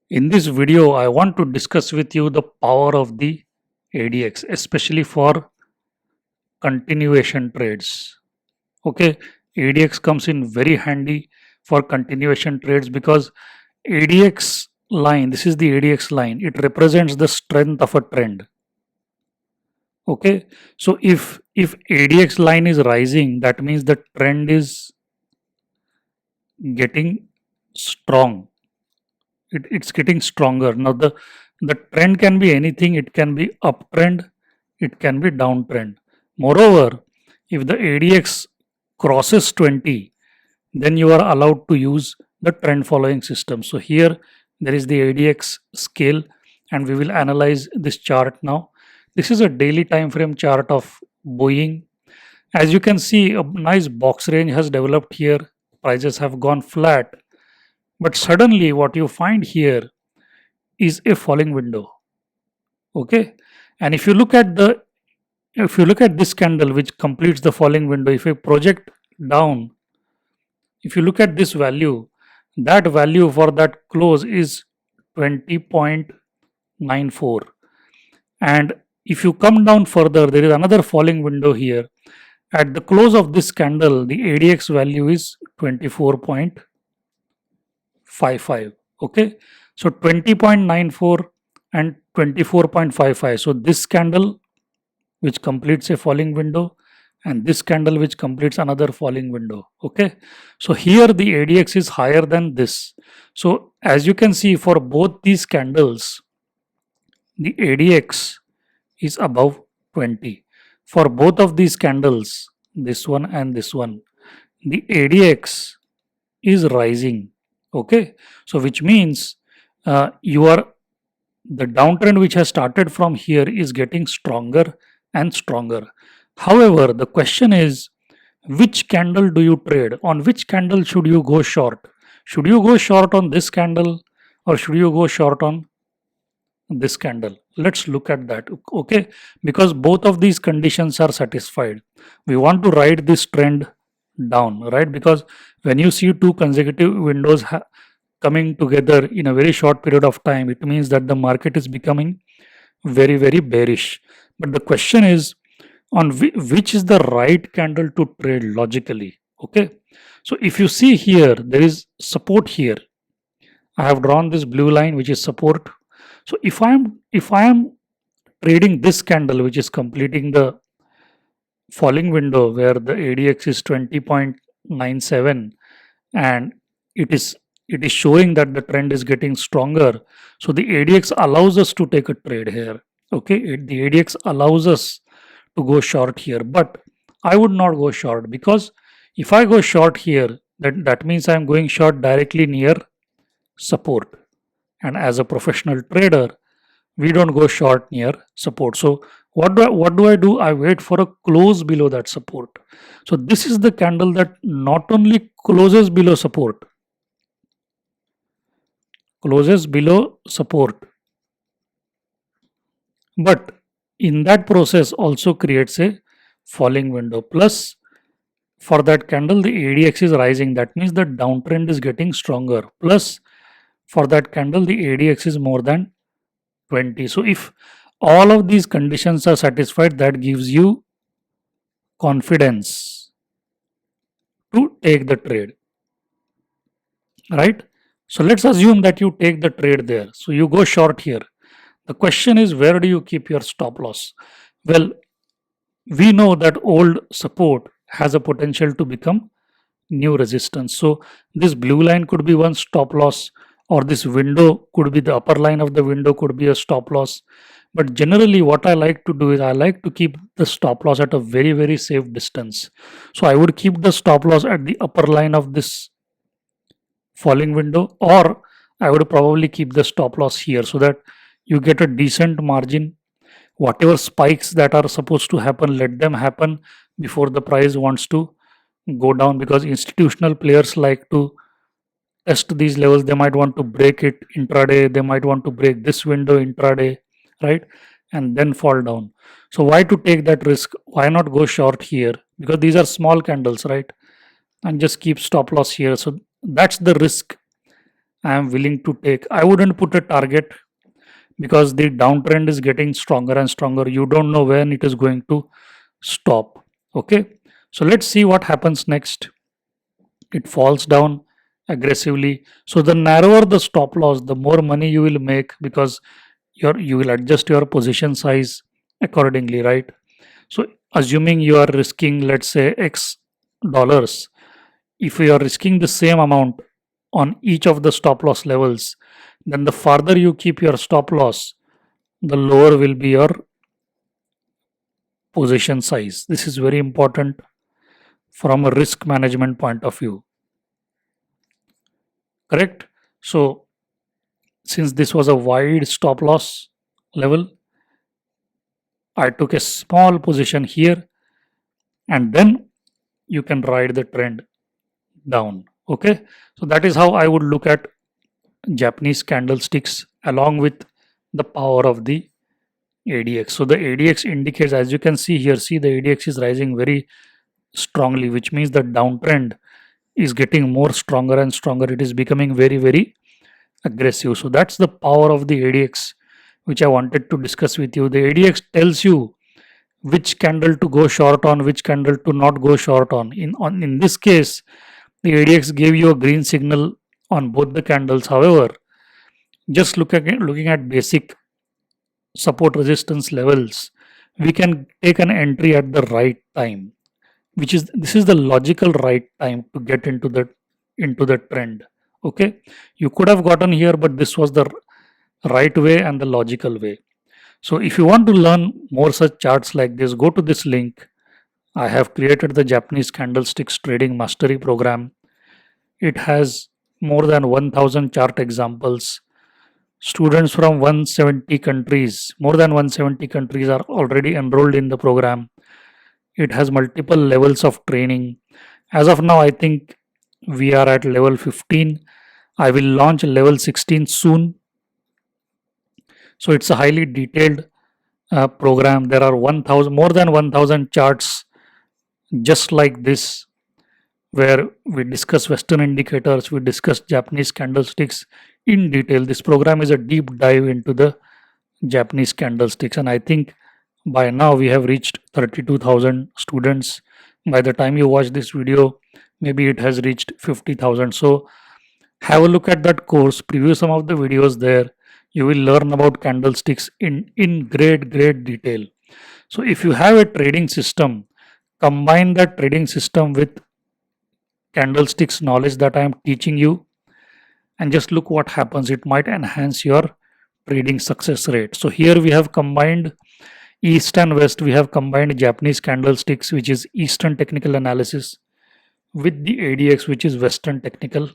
In this video, I want to discuss with you the power of the ADX, especially for continuation trades. Okay, ADX comes in very handy for continuation trades because ADX line, this is the ADX line, it represents the strength of a trend. Okay, so if ADX line is rising, that means the trend is getting strong. It's getting stronger. Now the trend can be anything. It can be uptrend, it can be downtrend. Moreover, if the ADX crosses 20, then you are allowed to use the trend following system. So here there is the ADX scale, and we will analyze this chart now. This is a daily time frame chart of Boeing. As you can see, a nice box range has developed here. Prices have gone flat, but suddenly what you find here is a falling window. Okay, and if you look at this candle which completes the falling window, if I project down, if you look at this value, that value for that close is 20.94, and if you come down further, there is another falling window here. At the close of this candle, the ADX value is 24.55. Okay, so 20.94 and 24.55. So this candle which completes a falling window, and this candle which completes another falling window. Okay, so here the ADX is higher than this. So as you can see, for both these candles, the ADX is above 20. For both of these candles, this one and this one, the ADX is rising. Okay, so which means the downtrend which has started from here is getting stronger and stronger. However, the question is, which candle do you trade? On which candle should you go short? Should you go short on this candle, or should you go short on this candle? Let's look at that. Okay, because both of these conditions are satisfied. We want to ride this trend down, right? Because when you see two consecutive windows coming together in a very short period of time, it means that the market is becoming very bearish. But the question is, on which is the right candle to trade logically? Okay, so if you see here, there is support here. I have drawn this blue line which is support. So if I am trading this candle which is completing the falling window where the ADX is 20.97, and it is showing that the trend is getting stronger, so the ADX allows us to take a trade here. Okay, the ADX allows us to go short here, but I would not go short, because if I go short here, that means I am going short directly near support, and as a professional trader, we don't go short near support. So what do I do? I wait for a close below that support. So this is the candle that not only closes below support, but in that process also creates a falling window. Plus, for that candle, the ADX is rising. That means the downtrend is getting stronger. Plus, for that candle, the ADX is more than 20. So if all of these conditions are satisfied, that gives you confidence to take the trade, right? So let's assume that you take the trade there. So you go short here. The question is, where do you keep your stop loss? Well, we know that old support has a potential to become new resistance. So this blue line could be one stop loss, or this window could be, the upper line of the window could be a stop loss. But generally what I like to do is I like to keep the stop loss at a very safe distance. So I would keep the stop loss at the upper line of this falling window, or I would probably keep the stop loss here, so that you get a decent margin. Whatever spikes that are supposed to happen, let them happen before the price wants to go down, because institutional players like to test these levels. They might want to break it intraday, they might want to break this window intraday, right, and then fall down. So why to take that risk? Why not go short here? Because these are small candles, right, and just keep stop loss here. So that's the risk I am willing to take. I wouldn't put a target because the downtrend is getting stronger and stronger. You don't know when it is going to stop. Okay, so let's see what happens next. It falls down aggressively. So the narrower the stop loss, the more money you will make because you will adjust your position size accordingly, right? So assuming you are risking, let's say, X dollars, if you are risking the same amount on each of the stop loss levels, then the farther you keep your stop loss, the lower will be your position size. This is very important from a risk management point of view, correct? So since this was a wide stop loss level, I took a small position here, and then you can ride the trend down. Okay, so that is how I would look at Japanese candlesticks along with the power of the ADX. So the ADX indicates, as you can see here, see the ADX is rising very strongly, which means the downtrend is getting more stronger and stronger. It is becoming very, very aggressive. So that's the power of the ADX, which I wanted to discuss with you. The ADX tells you which candle to go short on, which candle to not go short on. In this case, the ADX gave you a green signal on both the candles. However, just looking at basic support resistance levels, we can take an entry at the right time, which is this is the logical right time to get into the trend. Okay, you could have gotten here, but this was the right way and the logical way. So if you want to learn more such charts like this, go to this link. I have created the Japanese candlesticks trading mastery program. It has more than 1000 chart examples. Students from 170 countries, more than 170 countries are already enrolled in the program. It has multiple levels of training. As of now, I think we are at level 15. I will launch level 16 soon. So it's a highly detailed program. There are 1000, more than 1000 charts just like this, where we discuss Western indicators, we discuss Japanese candlesticks in detail. This program is a deep dive into the Japanese candlesticks, and I think by now we have reached 32,000 students. By the time you watch this video, maybe it has reached 50,000. So have a look at that course, preview some of the videos there. You will learn about candlesticks in great detail. So if you have a trading system, combine that trading system with candlesticks knowledge that I am teaching you, and just look what happens. It might enhance your trading success rate. So here we have combined East and West. We have combined Japanese candlesticks, which is Eastern technical analysis, with the ADX, which is Western technical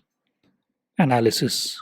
analysis.